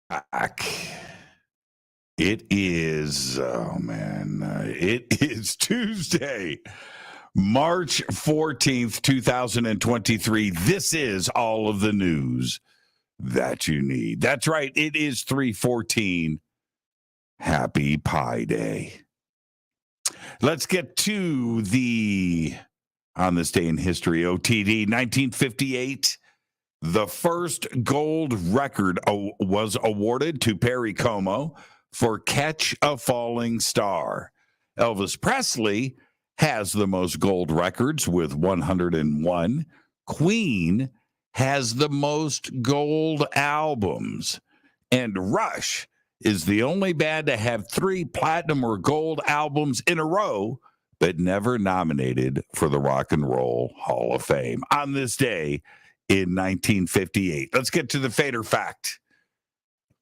Back. It is, it is Tuesday, March 14th, 2023. This is all of the news that you need. That's right. It is 3/14. Happy Pi Day. Let's get to on this day in history, OTD, 1958. The first gold record was awarded to Perry Como for Catch a Falling Star. Elvis Presley has the most gold records with 101. Queen has the most gold albums. And Rush is the only band to have 3 platinum or gold albums in a row, but never nominated for the Rock and Roll Hall of Fame. On this day, in 1958. Let's get to the Fader fact.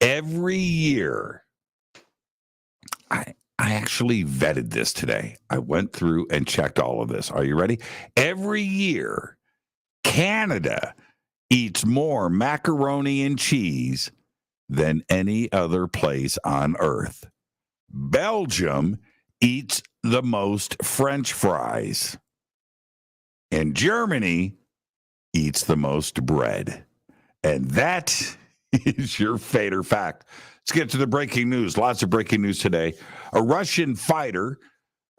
Every year, I actually vetted this today. I went through and checked all of this. Are you ready? Every year, Canada eats more macaroni and cheese than any other place on earth. Belgium eats the most French fries. And Germany eats the most bread. And that is your Fader fact. Let's get to the breaking news. Lots of breaking news today. A Russian fighter,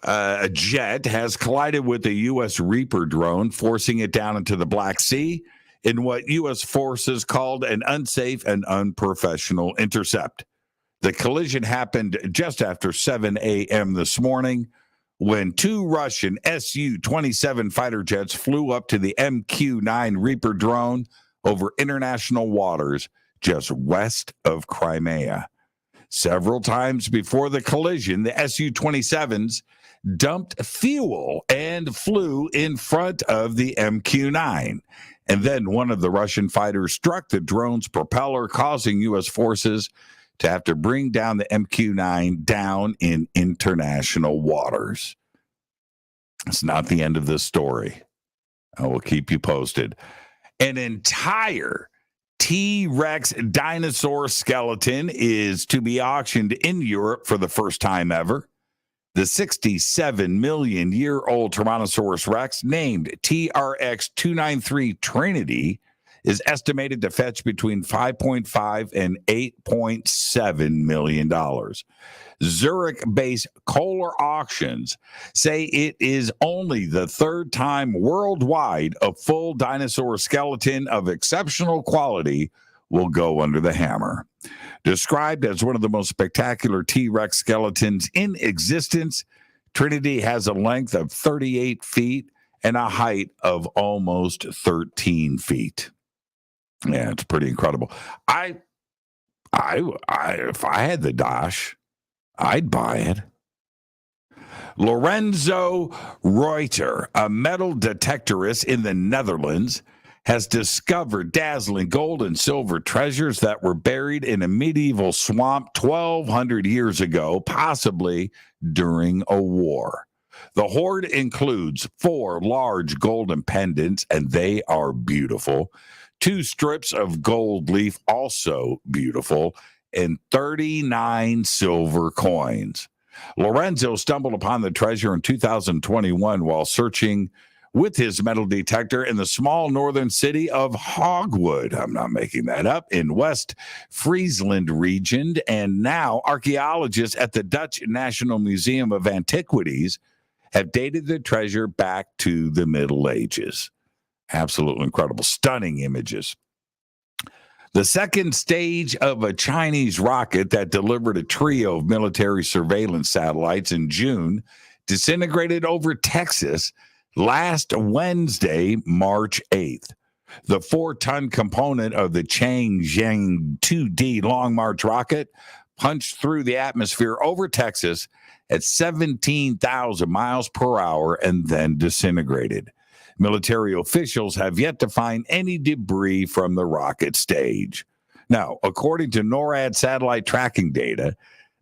a jet, has collided with a U.S. Reaper drone, forcing it down into the Black Sea in what U.S. forces called an unsafe and unprofessional intercept. The collision happened just after 7 a.m. this morning, when 2 Russian Su-27 fighter jets flew up to the MQ-9 Reaper drone over international waters just west of Crimea. Several times before the collision, the Su-27s dumped fuel and flew in front of the MQ-9. And then one of the Russian fighters struck the drone's propeller, causing U.S. forces to have to bring down the MQ-9 down in international waters. It's not the end of this story. I will keep you posted. An entire T-Rex dinosaur skeleton is to be auctioned in Europe for the first time ever. The 67-million-year-old Tyrannosaurus Rex, named TRX-293 Trinity, is estimated to fetch between $5.5 and $8.7 million. Zurich-based Kohler Auctions say it is only the 3rd time worldwide a full dinosaur skeleton of exceptional quality will go under the hammer. Described as one of the most spectacular T-Rex skeletons in existence, Trinity has a length of 38 feet and a height of almost 13 feet. Yeah, it's pretty incredible. If I had the Dosh, I'd buy it. Lorenzo Reuter, a metal detectorist in the Netherlands, has discovered dazzling gold and silver treasures that were buried in a medieval swamp 1,200 years ago, possibly during a war. The hoard includes 4 large golden pendants, and they are beautiful. 2 strips of gold leaf, also beautiful, and 39 silver coins. Lorenzo stumbled upon the treasure in 2021 while searching with his metal detector in the small northern city of Hogwood. I'm not making that up, in West Friesland region. And now archaeologists at the Dutch National Museum of Antiquities have dated the treasure back to the Middle Ages. Absolutely incredible. Stunning images. The second stage of a Chinese rocket that delivered a trio of military surveillance satellites in June disintegrated over Texas last Wednesday, March 8th. The 4-ton component of the Chang'e 2D Long March rocket punched through the atmosphere over Texas at 17,000 miles per hour and then disintegrated. Military officials have yet to find any debris from the rocket stage. Now, according to NORAD satellite tracking data,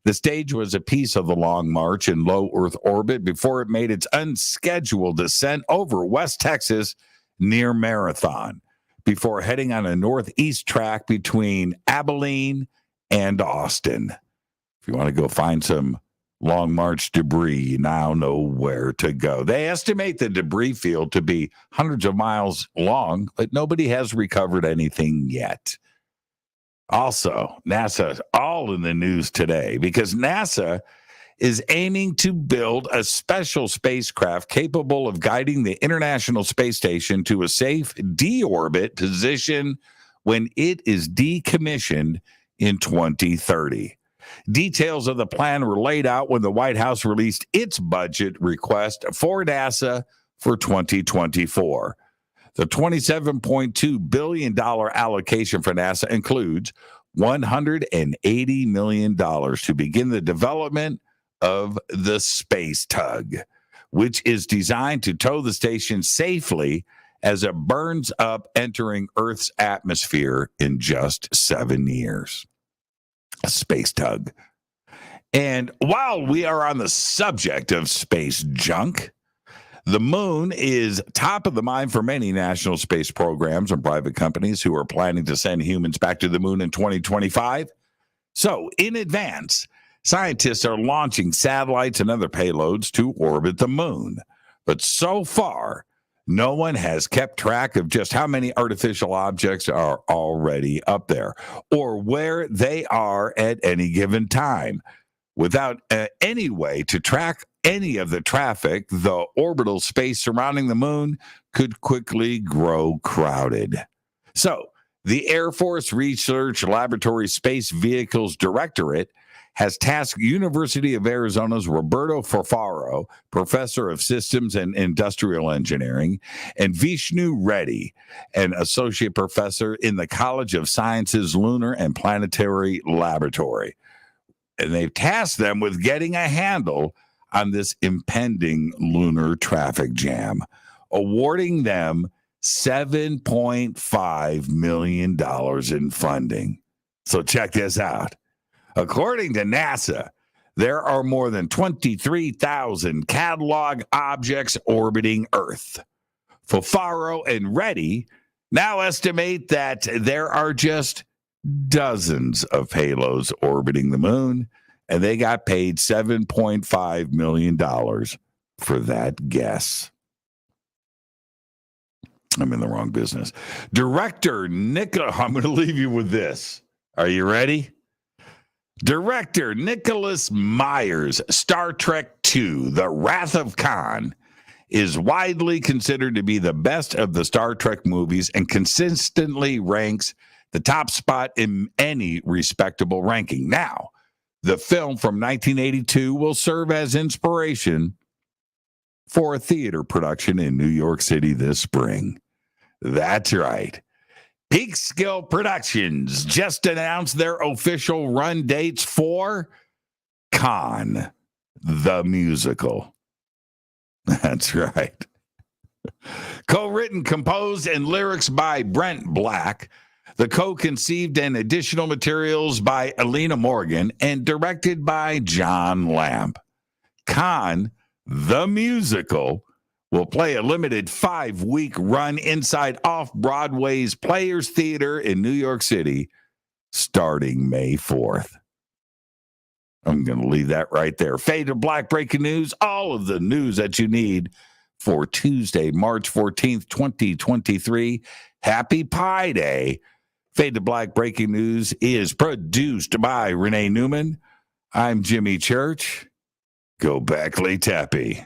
The stage was a piece of the Long March in low Earth orbit before it made its unscheduled descent over West Texas near Marathon, before heading on a northeast track between Abilene and Austin. If you want to go find some Long March debris, you now know where to go. They estimate the debris field to be hundreds of miles long, but nobody has recovered anything yet. Also, NASA's all in the news today because NASA is aiming to build a special spacecraft capable of guiding the International Space Station to a safe deorbit position when it is decommissioned in 2030. Details of the plan were laid out when the White House released its budget request for NASA for 2024. The $27.2 billion allocation for NASA includes $180 million to begin the development of the Space Tug, which is designed to tow the station safely as it burns up entering Earth's atmosphere in just 7 years. A Space Tug. And while we are on the subject of space junk, the moon is top of the mind for many national space programs and private companies who are planning to send humans back to the moon in 2025. So, in advance, scientists are launching satellites and other payloads to orbit the moon. But so far, no one has kept track of just how many artificial objects are already up there or where they are at any given time. Without any way to track any of the traffic, the orbital space surrounding the moon could quickly grow crowded. So, the Air Force Research Laboratory Space Vehicles Directorate has tasked University of Arizona's Roberto Fafaro, professor of systems and industrial engineering, and Vishnu Reddy, an associate professor in the College of Sciences Lunar and Planetary Laboratory. And they've tasked them with getting a handle on this impending lunar traffic jam, awarding them $7.5 million in funding. So check this out. According to NASA, there are more than 23,000 catalog objects orbiting Earth. Fafaro and Reddy now estimate that there are just dozens of payloads orbiting the moon, and they got paid $7.5 million for that guess. I'm in the wrong business. Director Nicholas, I'm going to leave you with this. Are you ready? Director Nicholas Meyer's Star Trek II, The Wrath of Khan, is widely considered to be the best of the Star Trek movies and consistently ranks the top spot in any respectable ranking. Now, the film from 1982 will serve as inspiration for a theater production in New York City this spring. That's right. Peak Skill Productions just announced their official run dates for Khan, the musical. That's right. Co-written, composed, and lyrics by Brent Black. The co-conceived and additional materials by Alina Morgan and directed by John Lamp. Khan, the musical, will play a limited 5-week run inside Off-Broadway's Players Theater in New York City starting May 4th. I'm going to leave that right there. Fade to Black breaking news, all of the news that you need for Tuesday, March 14th, 2023. Happy Pi Day. Fade to Black breaking news is produced by Renee Newman. I'm Jimmy Church. Go back, Lay Tappy.